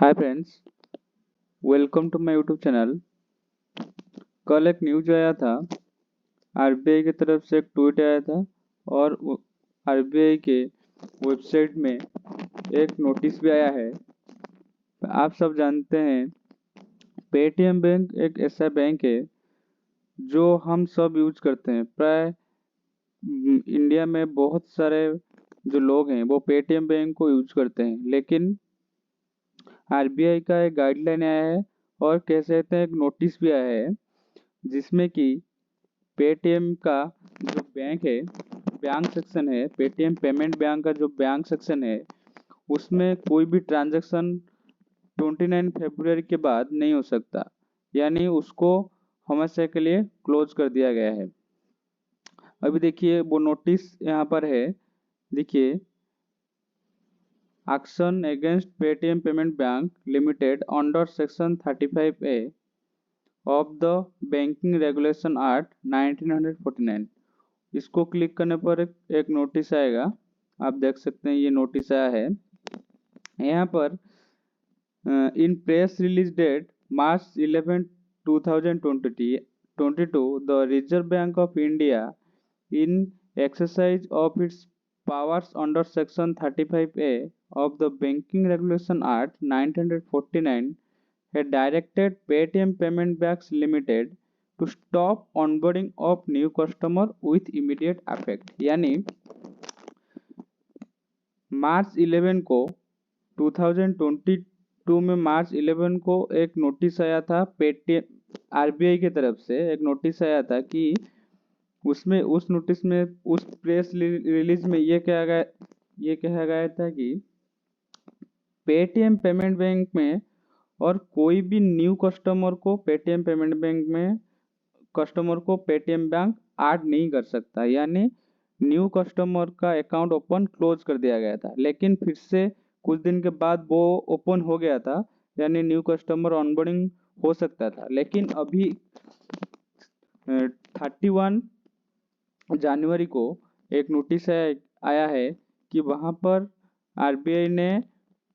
Hi friends, welcome to my YouTube channel. कल एक news आया था। आरबीआई की तरफ से एक ट्वीट आया था और आरबीआई के वेबसाइट में एक नोटिस भी आया है। आप सब जानते हैं, पेटीएम बैंक एक ऐसा बैंक है जो हम सब यूज करते हैं। प्राय इंडिया में बहुत सारे जो लोग हैं वो पेटीएम बैंक को यूज करते हैं, लेकिन आरबीआई का एक गाइडलाइन आया है और कह सकते हैं एक नोटिस भी आया है, जिसमें कि पेटीएम का जो बैंक सेक्शन है, पेटीएम पेमेंट बैंक का जो बैंक सेक्शन है, उसमें कोई भी ट्रांजैक्शन 29 फरवरी के बाद नहीं हो सकता। यानी उसको हमेशा के लिए क्लोज कर दिया गया है। अभी देखिए वो नोटिस यहाँ पर है, देखिए, action against Paytm payment bank limited under section 35A of the banking regulation act 1949। इसको क्लिक करने पर एक नोटिस आएगा। आप देख सकते हैं ये नोटिस आया है। यहाँ पर इन press release date March 11 2022 the Reserve Bank of India in exercise of its powers under section 35A of the banking regulation act 1949 had directed Paytm Payment Banks Limited to stop onboarding of new customer with immediate effect। यानी मार्च 11 को 2022 में मार्च 11 को एक notice आया था। Paytm RBI की तरफ से एक नोटिस आया था कि उसमें उस नोटिस में उस प्रेस रिलीज में ये कहा गया था कि पेटीएम पेमेंट बैंक में और कोई भी न्यू कस्टमर को पेटीएम पेमेंट बैंक में कस्टमर को पेटीएम बैंक ऐड नहीं कर सकता। यानी न्यू कस्टमर का अकाउंट ओपन क्लोज कर दिया गया था, लेकिन फिर से कुछ दिन के बाद वो ओपन हो गया था। यानी न्यू कस्टमर ऑनबोर्डिंग हो सकता था, लेकिन अभी 31 जनवरी को एक नोटिस आया है कि वहाँ पर आरबीआई ने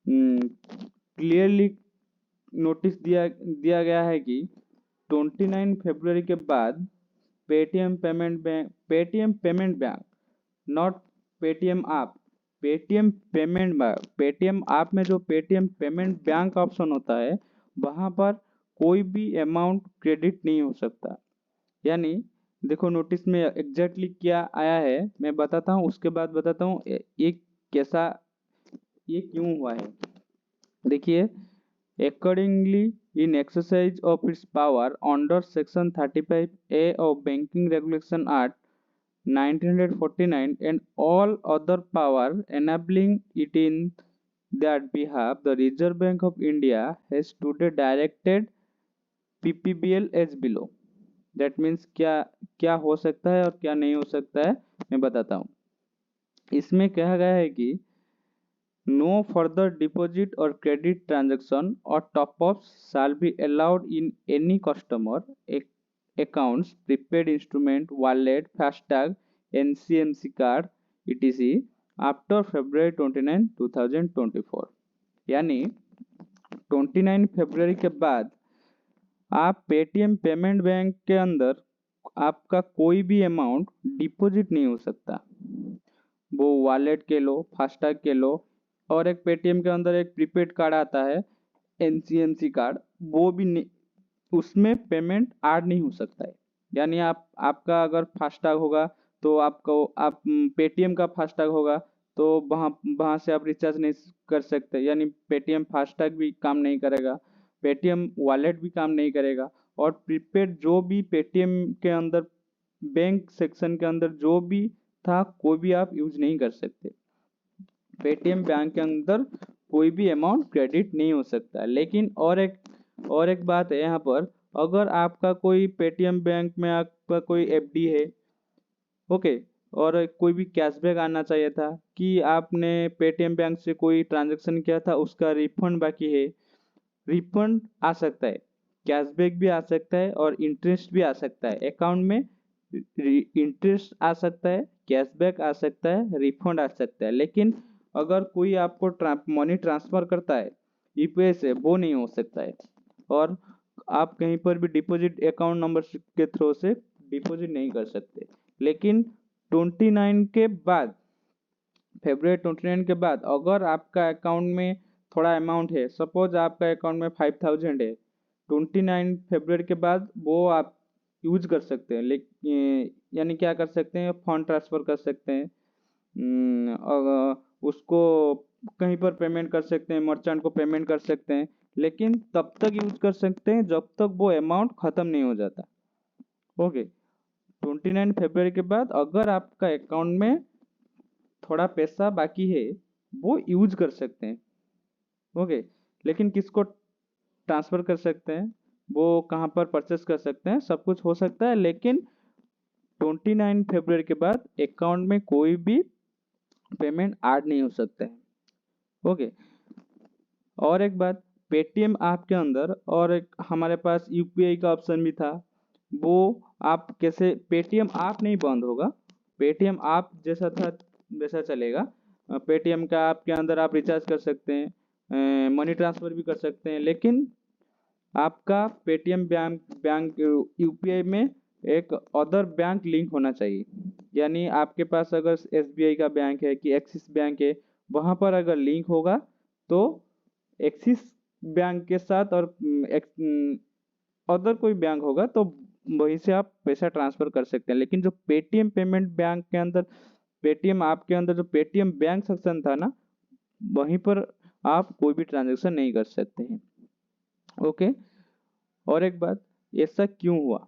क्लियरली नोटिस दिया गया है कि 29 फरवरी के बाद Paytm payment bank not Paytm app, Paytm app में जो पेटीएम पेमेंट बैंक ऑप्शन होता है, वहाँ पर कोई भी अमाउंट क्रेडिट नहीं हो सकता। यानी देखो नोटिस में एग्जैक्टली क्या आया है मैं बताता हूँ, उसके बाद बताता हूँ ये क्यों हुआ है। देखिए, accordingly in exercise of its power under section 35A of banking regulation act 1949 and all other power enabling it in that behalf, the Reserve Bank of India has today directed PPBL as below। that means क्या क्या हो सकता है और क्या नहीं हो सकता है मैं बताता हूँ। इसमें कहा गया है कि no further deposit or credit transaction or top-ups shall be allowed in any customer accounts, prepaid instrument, wallet, FASTag, NCMC card, etc. after February 29, 2024। यानी 29 फरवरी के बाद आप पेटीएम पेमेंट बैंक के अंदर आपका कोई भी अमाउंट डिपॉजिट नहीं हो सकता। वो वॉलेट के लो, फास्टैग के लो, और एक पेटीएम के अंदर एक प्रीपेड कार्ड आता है एनसीएमसी कार्ड, वो भी नहीं, उसमें पेमेंट ऐड नहीं हो सकता है। यानी आपका अगर फास्टैग होगा तो आप पेटीएम का फास्टैग होगा तो वहाँ से आप रिचार्ज नहीं कर सकते। यानी पेटीएम फास्टैग भी काम नहीं करेगा, पेटीएम वॉलेट भी काम नहीं करेगा, और प्रीपेड जो भी पेटीएम के अंदर बैंक सेक्शन के अंदर जो भी था कोई भी आप यूज नहीं कर सकते। पेटीएम बैंक के अंदर कोई भी अमाउंट क्रेडिट नहीं हो सकता। लेकिन और एक बात है यहाँ पर, अगर आपका कोई पेटीएम बैंक में आपका कोई एफडी है, ओके, और कोई भी कैशबैक आना चाहिए था कि आपने पेटीएम बैंक से कोई ट्रांजैक्शन किया था, उसका रिफंड बाकी है, रिफंड आ सकता है, कैशबैक भी आ सकता है और इंटरेस्ट भी आ सकता है। अकाउंट में इंटरेस्ट आ सकता है, कैशबैक आ सकता है, रिफंड आ सकता है। लेकिन अगर कोई आपको मनी ट्रांसफर करता है यूपीआई से वो नहीं हो सकता है। और आप कहीं पर भी डिपॉजिट अकाउंट नंबर के थ्रू से डिपॉजिट नहीं कर सकते। लेकिन 29 के बाद, February 29 के बाद अगर आपका अकाउंट में थोड़ा अमाउंट है, सपोज आपका अकाउंट में 5000 है, 29 February के बाद वो आप यूज कर सकते हैं। लेकिन यानी क्या कर सकते हैं, फंड ट्रांसफर कर सकते हैं, उसको कहीं पर पेमेंट कर सकते हैं, मर्चेंट को पेमेंट कर सकते हैं, लेकिन तब तक यूज कर सकते हैं जब तक वो अमाउंट खत्म नहीं हो जाता। ओके, 29 February के बाद अगर आपका अकाउंट में थोड़ा पैसा बाकी है वो यूज कर सकते हैं। ओके, लेकिन किसको ट्रांसफर कर सकते हैं, वो कहाँ पर परचेस कर सकते हैं, सब कुछ हो सकता है, लेकिन 29 February के बाद अकाउंट में कोई भी पेमेंट ऐड नहीं हो सकता है। ओके, और एक बात, पेटीएम ऐप के अंदर और एक हमारे पास यूपीआई का ऑप्शन भी था। वो आप कैसे, पेटीएम ऐप नहीं बंद होगा, पेटीएम ऐप जैसा था वैसा चलेगा। पेटीएम का ऐप के अंदर आप रिचार्ज कर सकते हैं, मनी ट्रांसफर भी कर सकते हैं, लेकिन आपका पेटीएम बैंक यूपीआई में एक अदर बैंक लिंक होना चाहिए। यानी आपके पास अगर एसबीआई का बैंक है कि एक्सिस बैंक है, वहाँ पर अगर लिंक होगा तो एक्सिस बैंक के साथ और अदर कोई बैंक होगा तो वहीं से आप पैसा ट्रांसफर कर सकते हैं। लेकिन जो पेटीएम पेमेंट बैंक के अंदर, पेटीएम ऐप के अंदर जो पेटीएम बैंक सेक्शन था ना, वहीं पर आप कोई भी ट्रांजेक्शन नहीं कर सकते हैं। ओके, और एक बात, ऐसा क्यों हुआ,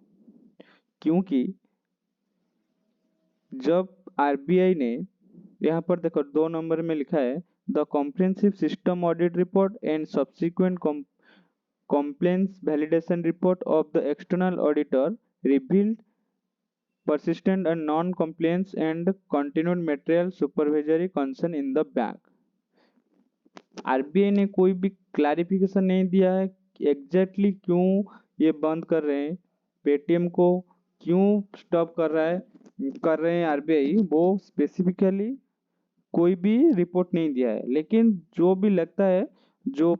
क्योंकि जब आरबीआई ने, यहाँ पर देखो 2 नंबर में लिखा है, the comprehensive system audit report and subsequent compliance validation report of the external auditor revealed persistent and non-compliance and continued material supervisory concern in the bank। RBI ने कोई भी क्लैरिफिकेशन नहीं दिया है कि एग्जैक्टली क्यों ये बंद कर रहे हैं, पेटीएम को क्यों स्टॉप कर रहे हैं आरबीआई, वो स्पेसिफिकली कोई भी रिपोर्ट नहीं दिया है। लेकिन जो भी लगता है, जो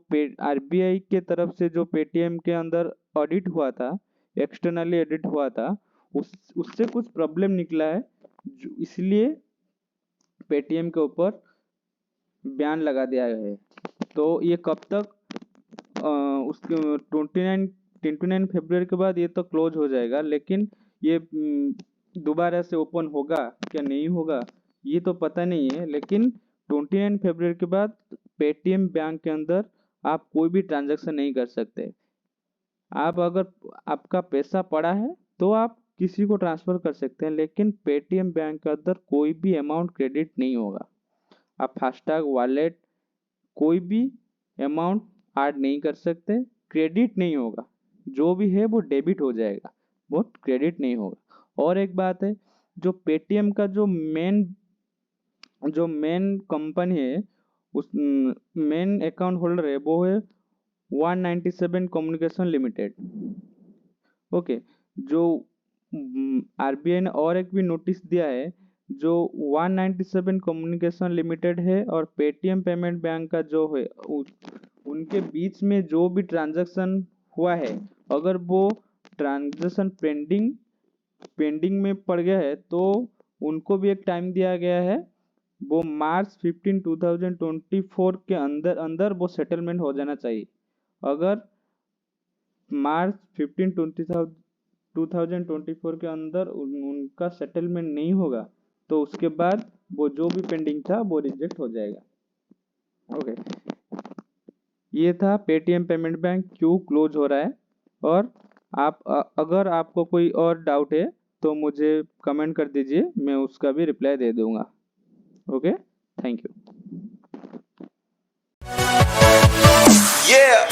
आरबीआई के तरफ से जो पेटीएम के अंदर ऑडिट हुआ था, एक्सटर्नली ऑडिट हुआ था, उससे कुछ प्रॉब्लम निकला है, इसलिए पेटीएम के ऊपर बैन लगा दिया है। तो ये कब तक, उसके 29 February के बाद ये तो क्लोज हो जाएगा, लेकिन ये दोबारा से ओपन होगा क्या नहीं होगा ये तो पता नहीं है। लेकिन 29 February के बाद पेटीएम बैंक के अंदर आप कोई भी ट्रांजैक्शन नहीं कर सकते। आप अगर आपका पैसा पड़ा है तो आप किसी को ट्रांसफर कर सकते हैं, लेकिन पेटीएम बैंक के अंदर कोई भी अमाउंट क्रेडिट नहीं होगा। आप फास्टैग वॉलेट कोई भी अमाउंट ऐड नहीं कर सकते, क्रेडिट नहीं होगा, जो भी है वो डेबिट हो जाएगा, वो क्रेडिट नहीं होगा। और एक बात है, जो पेटीएम का जो मेन कंपनी है, उस मेन अकाउंट होल्डर है, वो है 197 कम्युनिकेशन लिमिटेड। ओके, जो आरबीआई ने और एक भी नोटिस दिया है, जो 197 कम्युनिकेशन लिमिटेड है और पेटीएम पेमेंट बैंक का जो है, उनके बीच में जो भी ट्रांजैक्शन हुआ है, अगर वो ट्रांजैक्शन पेंडिंग में पड़ गया है तो उनको भी एक टाइम दिया गया है, वो March 15, 2024 के अंदर वो सेटलमेंट हो जाना चाहिए। अगर March 15, 2024 के अंदर उनका सेटलमेंट नहीं होगा तो उसके बाद वो जो भी पेंडिंग था वो रिजेक्ट हो जाएगा। ओके, ये था पेटीएम पेमेंट बैंक क्यों क्लोज हो रहा है। और अगर आपको कोई और डाउट है तो मुझे कमेंट कर दीजिए, मैं उसका भी रिप्लाई दे दूंगा। Okay, thank you. Yeah.